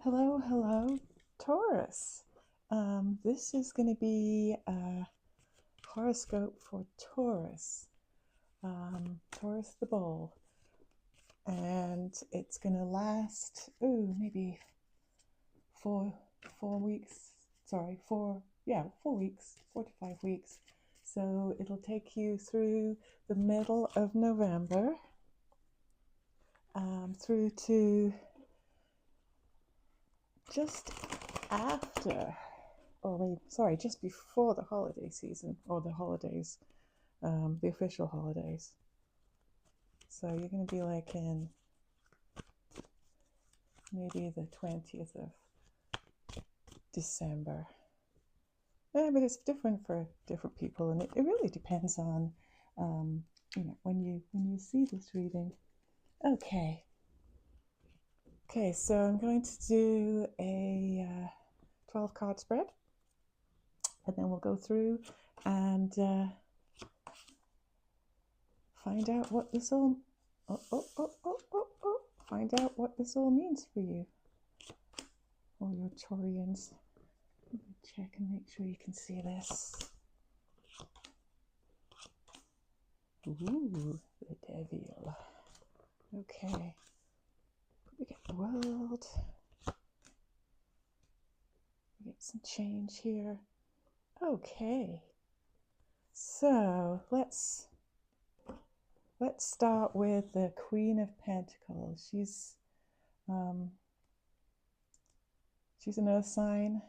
Hello, Taurus. This is going to be a horoscope for Taurus, Taurus the bull, and it's going to last, maybe four weeks. Sorry, 4 weeks, 4 to 5 weeks. So it'll take you through the middle of November, through to just after, just before the holiday season, or the holidays, the official holidays. So you're going to be like in maybe the 20th of December. Yeah, but it's different for different people, and it really depends on, when you see this reading. Okay. So I'm going to do a 12 card spread, and then we'll go through and find out what this all find out what this all means for you, all your Taurians. Let me check and make sure you can see this. Ooh, the devil. Okay. We get the world. We get some change here. Okay. So let's start with the Queen of Pentacles. She's an earth sign,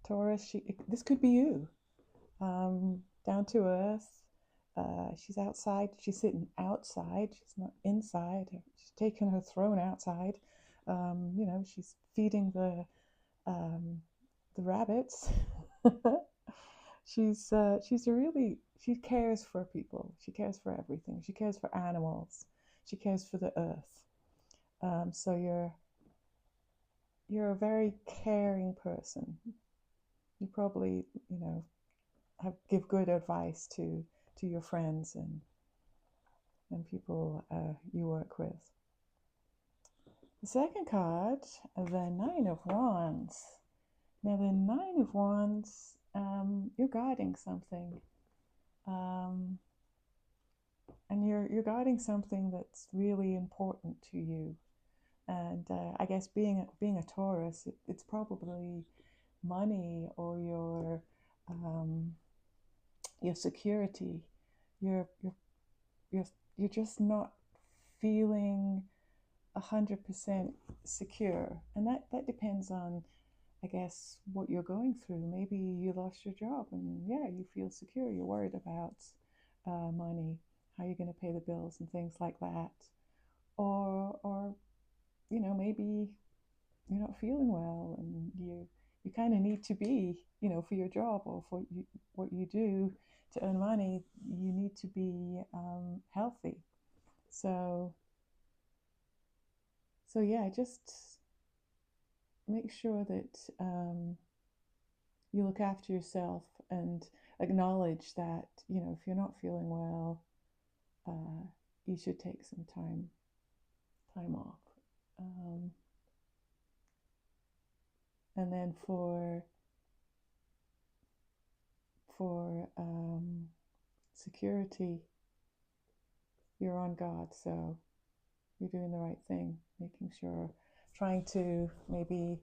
Taurus. This could be you, down to earth. She's outside. She's sitting outside. She's not inside. She's taken her throne outside. She's feeding the rabbits. She cares for people. She cares for everything. She cares for animals. She cares for the earth. So you're a very caring person. You probably, give good advice to your friends and people you work with. The second card, the Nine of Wands. Now, the Nine of Wands, you're guarding something, and you're guarding something that's really important to you. And I guess being a Taurus, it's probably money or your security. You're just not feeling 100% secure, and that depends on, I guess, what you're going through. Maybe you lost your job, and you feel secure. You're worried about money, how you're going to pay the bills, and things like that. Or maybe you're not feeling well, and you kind of need to be, for your job or for what you do to earn money. You need to be healthy. So just make sure that you look after yourself and acknowledge that, if you're not feeling well, you should take some time off. And then for security, you're on guard, so you're doing the right thing, making sure, trying to maybe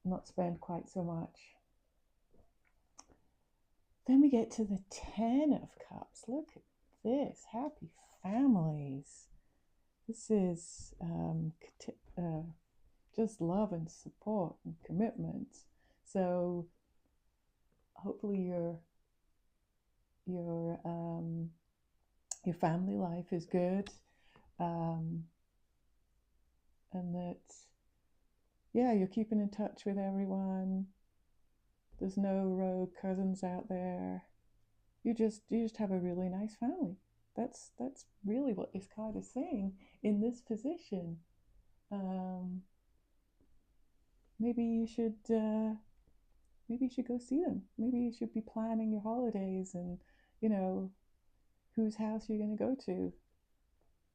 not spend quite so much. Then we get to the Ten of Cups. Look at this. Happy families. This is just love and support and commitment. So hopefully your family life is good, and that you're keeping in touch with everyone. There's no rogue cousins out there. You just have a really nice family. That's really what this card is saying in this position. Maybe you should go see them. Maybe you should be planning your holidays, and whose house you're going to go to,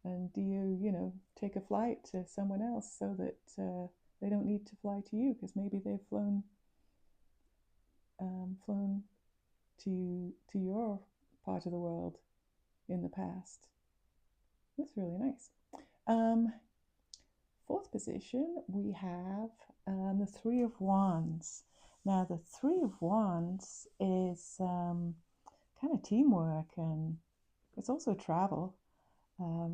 and do you take a flight to someone else so that They don't need to fly to you because maybe they've flown to your part of the world in the past. That's really nice. Fourth position, we have the Three of Wands. Now, the Three of Wands is kind of teamwork, and it's also travel.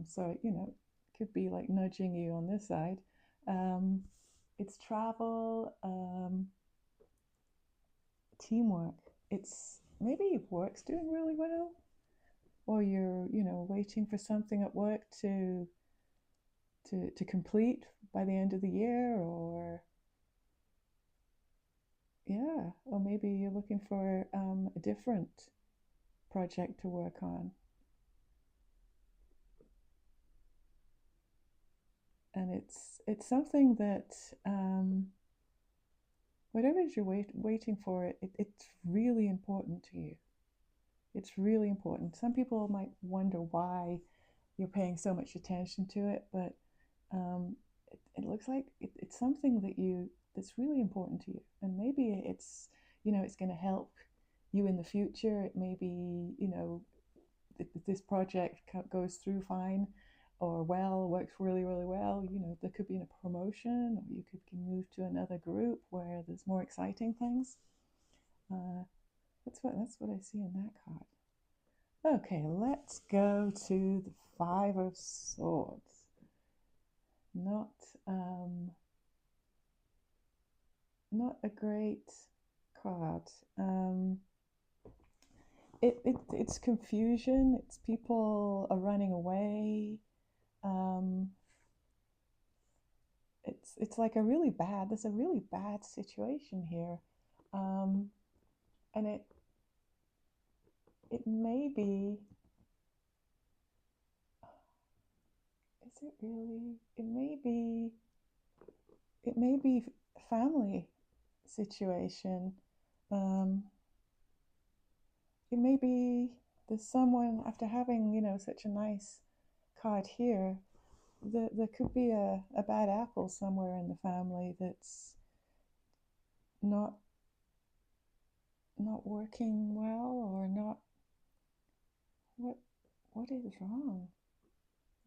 So, you know, it could be like nudging you on this side. It's travel, teamwork. It's maybe work's doing really well, or you're, you know, waiting for something at work to complete by the end of the year, or yeah, or maybe you're looking for a different project to work on. And it's something that whatever it is you're waiting for, it's really important to you. It's really important. Some people might wonder why you're paying so much attention to it, but it looks like it's something that's really important to you. And maybe it's, you know, it's going to help you in the future. It may be, you know, this project goes through fine or well, works really, really well. You know, there could be a promotion, or you could move to another group where there's more exciting things. That's what I see in that card. Okay, let's go to the Five of Swords. Not not a great card. It's confusion. It's people are running away. It's like there's a really bad situation here, and it may be. Is it really? It may be family situation. Um, it may be there's someone, after having, you know, such a nice card here, there could be a bad apple somewhere in the family that's not not working well, or not. what what is wrong?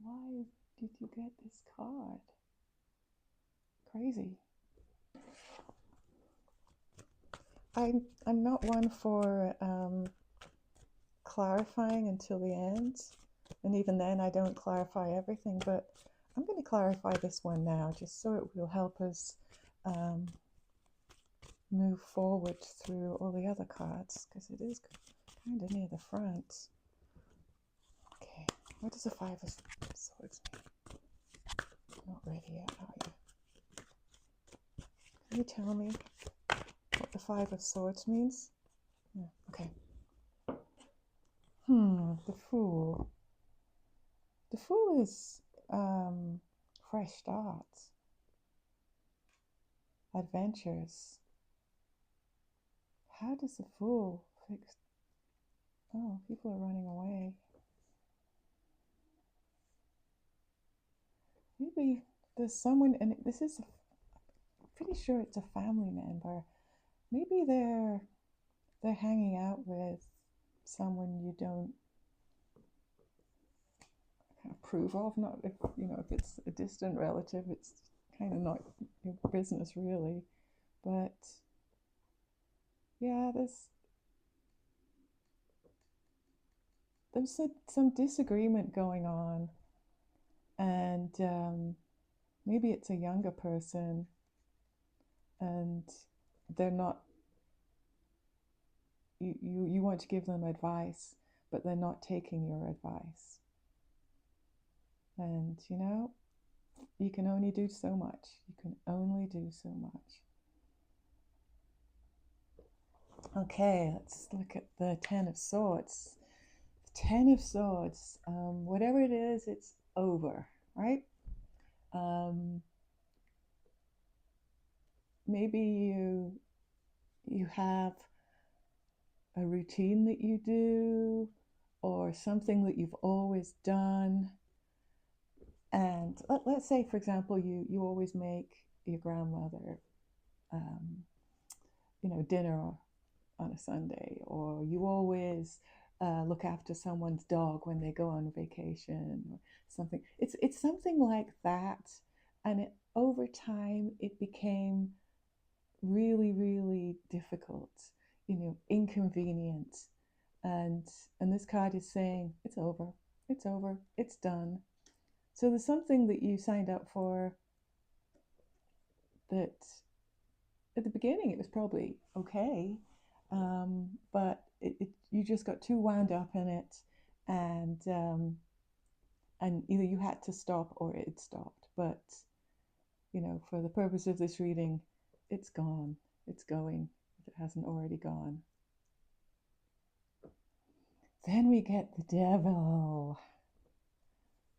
Why did you get this card? Crazy. I'm not one for clarifying until the end, and even then I don't clarify everything, but I'm going to clarify this one now, just so it will help us move forward through all the other cards, because it is kind of near the front. Okay, what does the Five of Swords mean? Not ready yet, are you? Can you tell me what the Five of Swords means? Yeah, okay. The Fool. The Fool is fresh starts, adventures. How does the Fool fix? Oh, people are running away. Maybe there's someone, and this is, I'm pretty sure it's a family member. Maybe they're hanging out with someone you don't approve of. Not if, you know, if it's a distant relative, it's kind of not your business really. But yeah, there's some disagreement going on, and maybe it's a younger person, and they're not. You want to give them advice, but they're not taking your advice. And you know, you can only do so much. You can only do so much. Okay, let's look at the Ten of Swords. Ten of Swords, whatever it is, it's over, right? Maybe you have a routine that you do, or something that you've always done. And let's say, for example, you always make your grandmother, um, dinner on a Sunday, or you always look after someone's dog when they go on vacation or something. It's something like that, and over time it became really, really difficult, inconvenient, and this card is saying it's over, it's done. So there's something that you signed up for that at the beginning it was probably okay, but you just got too wound up in it, and either you had to stop or it stopped. But for the purpose of this reading, it's gone. It's going if it hasn't already gone. Then we get the devil.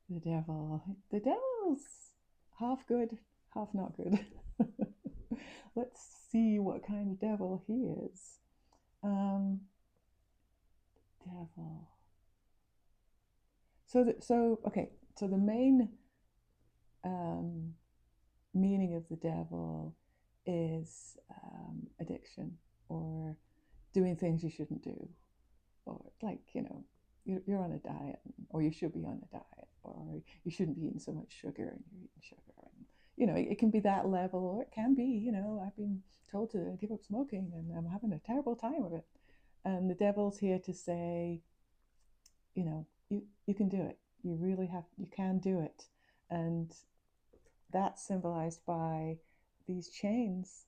The devil. The devil's half good, half not good. Let's see what kind of devil he is. Devil. So the main meaning of the devil is addiction, or doing things you shouldn't do, or like you're on a diet, or you should be on a diet, or you shouldn't be eating so much sugar and you're eating sugar, and it can be that level, or it can be I've been told to give up smoking and I'm having a terrible time with it, and the devil's here to say, you can do it. You can do it. And that's symbolized by these chains,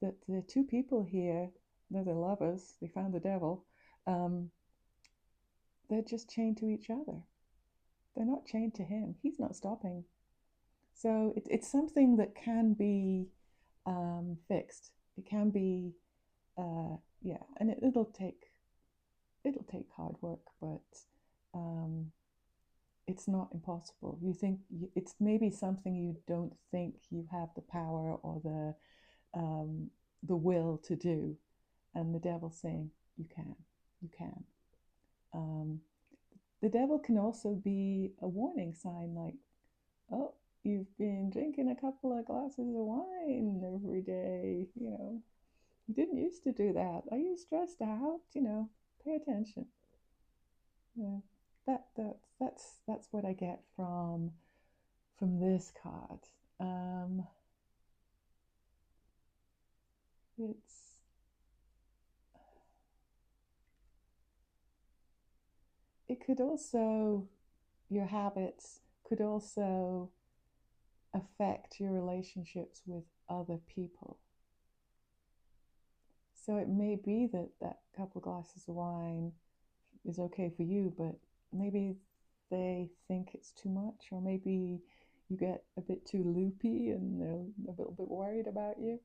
that the two people here, they're the lovers, they found the devil, they're just chained to each other. They're not chained to him. He's not stopping. So it's something that can be fixed. It can be, and it'll take hard work, but it's not impossible. You think it's maybe something you don't think you have the power or the will to do, and the devil's saying you can. The devil can also be a warning sign, like, oh, you've been drinking a couple of glasses of wine every day. You didn't used to do that. Are you stressed out? Pay attention. That's what I get from this card. It could also, your habits could also affect your relationships with other people. So it may be that couple of glasses of wine is okay for you, but maybe they think it's too much, or maybe you get a bit too loopy and they're a little bit worried about you.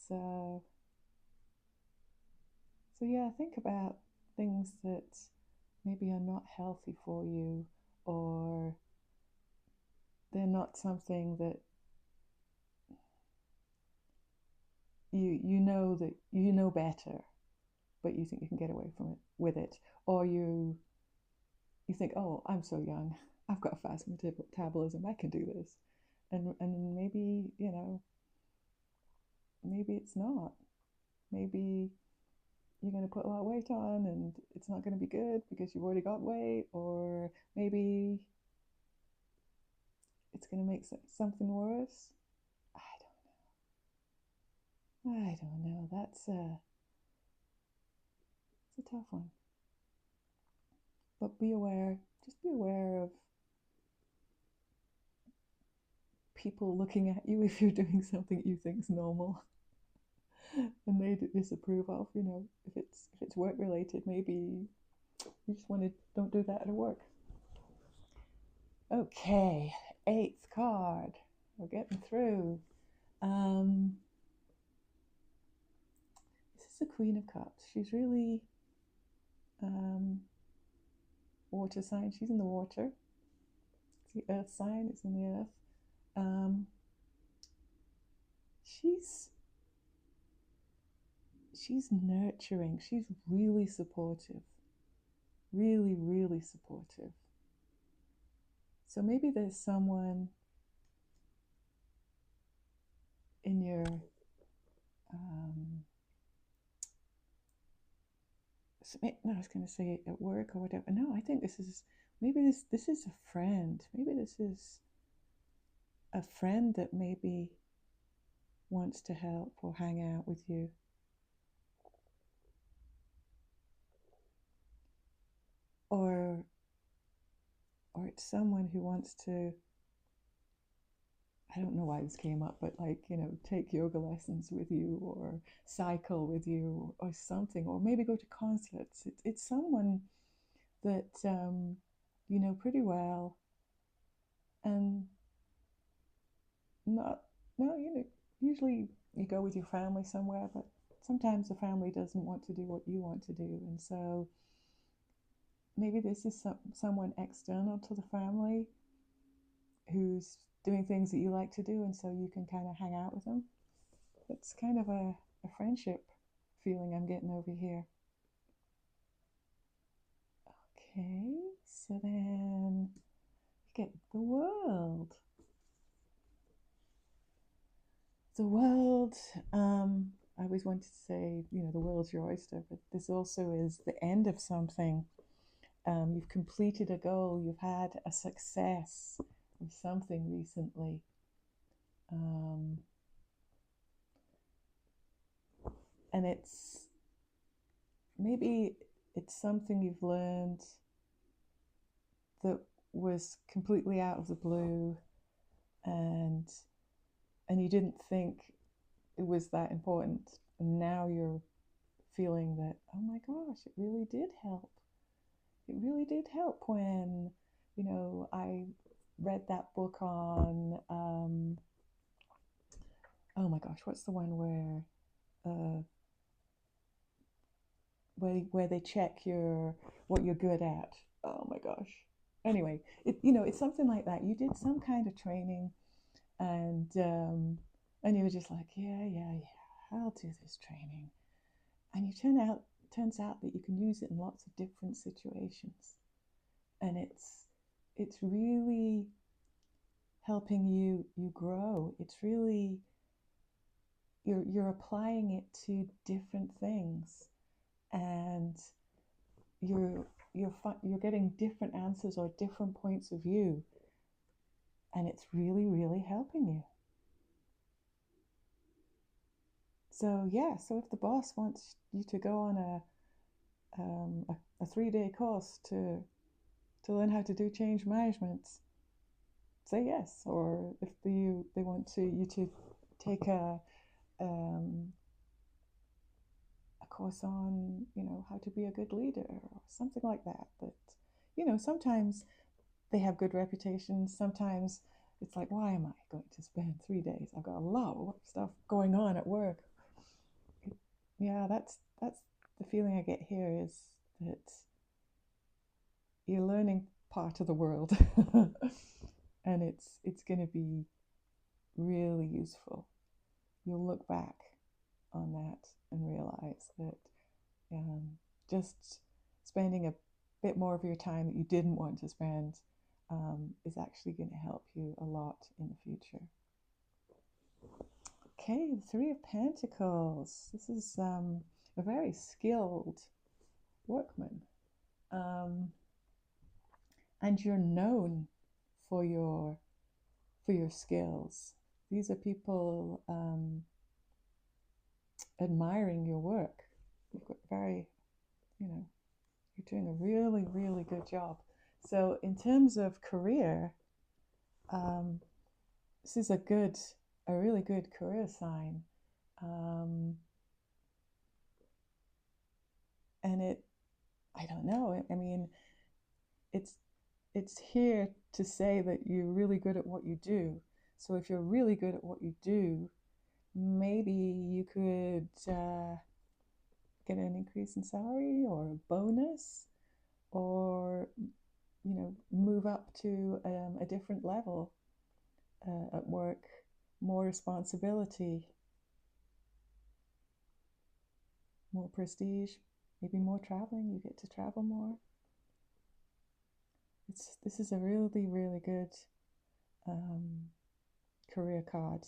So yeah, think about things that maybe are not healthy for you, or they're not something that you know better, but you think you can get away from it with it, or you think, oh, I'm so young, I've got a fast metabolism, I can do this, and maybe maybe it's not. Maybe you're going to put a lot of weight on and it's not going to be good because you've already got weight, or maybe it's going to make something worse. I don't know. That's it's a tough one. But just be aware of people looking at you if you're doing something you think is normal and they disapprove of. If it's work related, maybe you just don't do that at work. Okay, 8th card. We're getting through. This is the Queen of Cups. She's really water sign. She's in the water. It's the earth sign. It's in the earth. She's nurturing. She's really supportive. Really, really supportive. So maybe there's someone no, I was going to say at work or whatever. No, I think this is a friend. Maybe this is a friend that maybe wants to help or hang out with you. Or it's someone who wants to, I don't know why this came up, but like, take yoga lessons with you or cycle with you or something, or maybe go to concerts. It's someone that you know pretty well, and not, no, usually you go with your family somewhere, but sometimes the family doesn't want to do what you want to do. And so maybe this is someone external to the family who's doing things that you like to do, and so you can kind of hang out with them. It's kind of a friendship feeling I'm getting over here. Okay, so then you get the world. The world, I always wanted to say, the world's your oyster, but this also is the end of something. You've completed a goal, you've had a success with something recently. And maybe it's something you've learned that was completely out of the blue, and you didn't think it was that important, and now you're feeling that, oh my gosh, it really did help. It really did help when I read that book on oh my gosh, what's the one where they check what you're good at. Oh my gosh. Anyway, it's something like that. You did some kind of training, and you were just like, yeah, I'll do this training, and turns out that you can use it in lots of different situations, and it's really helping you grow. It's really, you're applying it to different things, and you're getting different answers or different points of view, and it's really, really helping you. So yeah, so if the boss wants you to go on a 3-day course to learn how to do change management, say yes. Or if they want you to take a course on how to be a good leader or something like that. But sometimes they have good reputations. Sometimes it's like, why am I going to spend 3 days? I've got a lot of stuff going on at work. Yeah, that's the feeling I get here, is that you're learning part of the world and it's going to be really useful. You'll look back on that and realize that just spending a bit more of your time that you didn't want to spend is actually going to help you a lot in the future. Okay, the Three of Pentacles. This is a very skilled workman. And you're known for your skills. These are people admiring your work. You've got you're doing a really, really good job. So in terms of career, this is a really good career sign. And I don't know, I mean, it's here to say that you're really good at what you do. So if you're really good at what you do, maybe you could get an increase in salary or a bonus, or move up to a different level at work, more responsibility, more prestige, maybe more traveling. You get to travel more. This is a really, really good career card,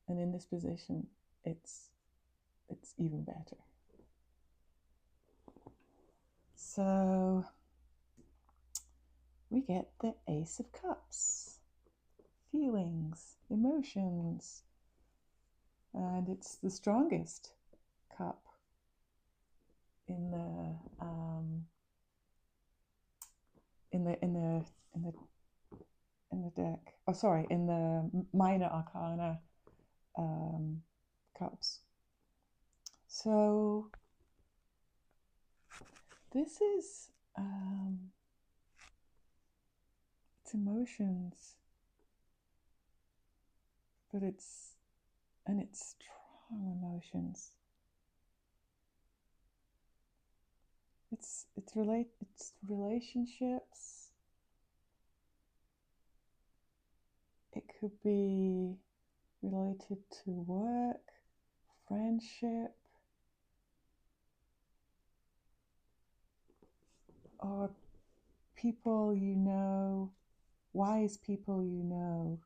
and in this position, it's even better. So we get the Ace of Cups, feelings, emotions, and it's the strongest cup in the in the in the in the in the deck. Oh, sorry, in the minor arcana cups. So this is it's emotions, but it's strong emotions. It's relationships. It could be related to work, friendship, or people you know, wise people you know.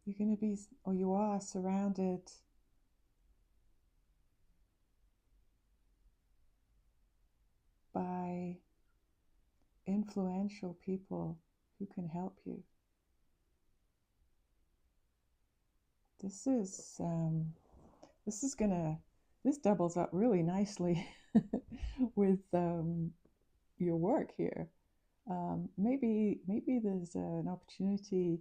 You're going to be, or you are, surrounded by influential people who can help you. This doubles up really nicely with your work here. Maybe there's an opportunity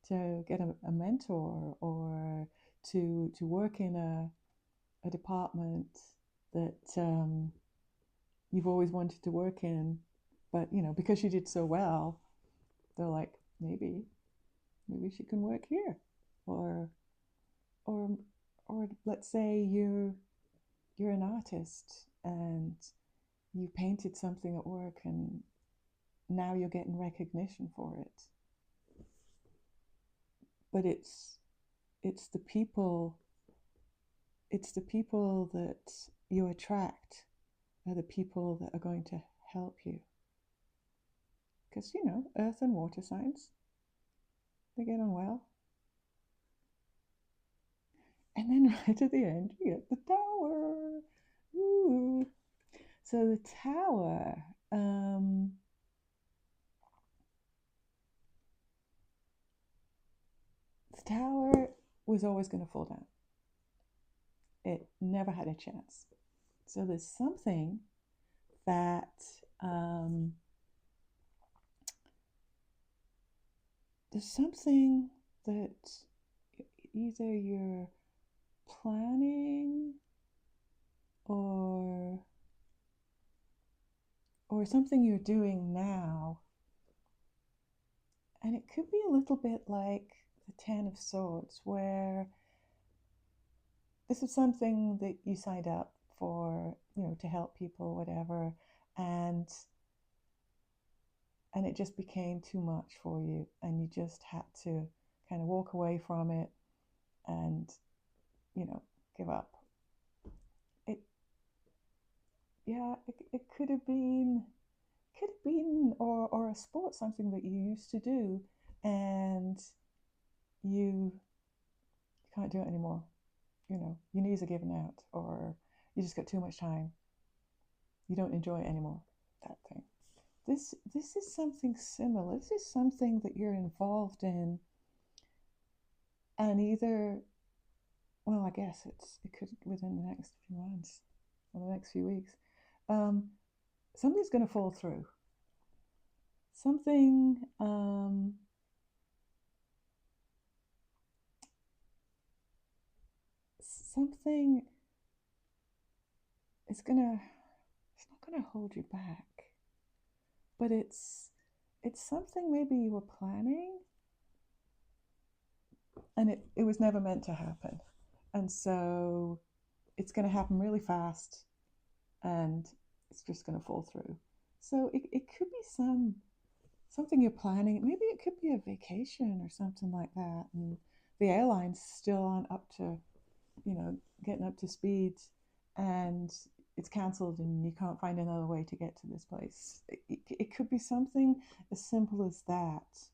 to get a mentor, or to work in a department that you've always wanted to work in, but because you did so well, they're like, maybe she can work here, or or let's say you're an artist and you painted something at work, and now you're getting recognition for it. But it's the people that you attract are the people that are going to help you. Because earth and water signs, they get on well. And then right at the end, you get the Tower. Ooh. So the Tower, was always going to fall down. It never had a chance. So there's something that either you're planning or something you're doing now. And it could be a little bit like the Ten of Swords, where this is something that you signed up for, to help people, whatever, and it just became too much for you, and you just had to kind of walk away from it and give up. It could have been or a sport, something that you used to do, and you can't do it anymore. Your knees are giving out, or you just got too much time. You don't enjoy it anymore. That thing. This is something similar. This is something that you're involved in, and either, well, I guess it could within the next few months or the next few weeks, something's going to fall through. Something it's not gonna hold you back, but it's something maybe you were planning, and it was never meant to happen, and so it's going to happen really fast, and it's just going to fall through. So it could be something you're planning. Maybe it could be a vacation or something like that, and the airlines still aren't up to getting up to speed, and it's cancelled, and you can't find another way to get to this place. It could be something as simple as that.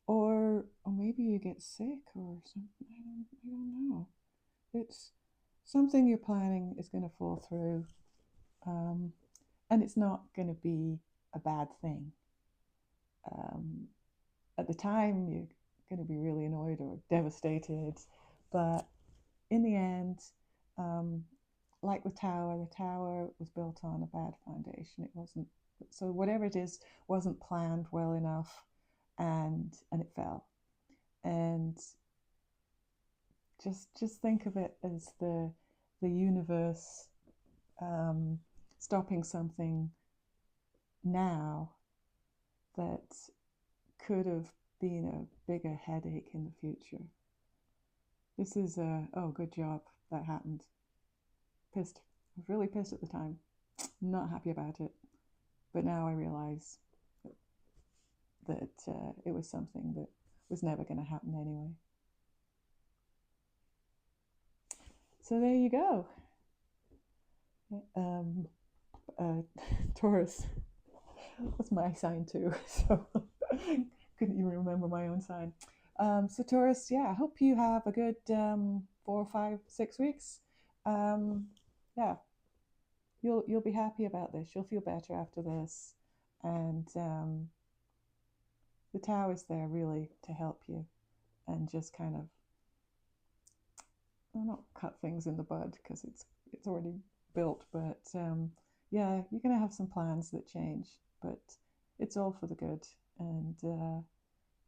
Or maybe you get sick or something. I don't know. It's something you're planning is going to fall through, and it's not going to be a bad thing. Um, at the time, you're going to be really annoyed or devastated, but in the end, um, like the tower was built on a bad foundation. It wasn't, so whatever it is wasn't planned well enough, and it fell. And just think of it as the universe stopping something now that could have been a bigger headache in the future. This is oh, good job that happened. Pissed. I was really pissed at the time. Not happy about it. But now I realize that it was something that was never going to happen anyway. So there you go. Taurus. That's my sign too. So couldn't even remember my own sign. So Taurus, yeah, I hope you have a good 4, 5, 6 weeks. Yeah, you'll be happy about this. You'll feel better after this, and the Tao is there really to help you, and just kind of, well, not cut things in the bud because it's already built, but yeah, you're gonna have some plans that change, but it's all for the good, and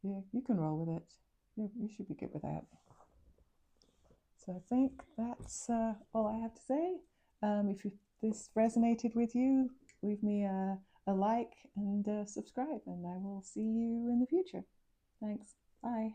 yeah, you can roll with it. You should be good with that. So I think that's all I have to say. If this resonated with you, leave me a like and subscribe, and I will see you in the future. Thanks. Bye.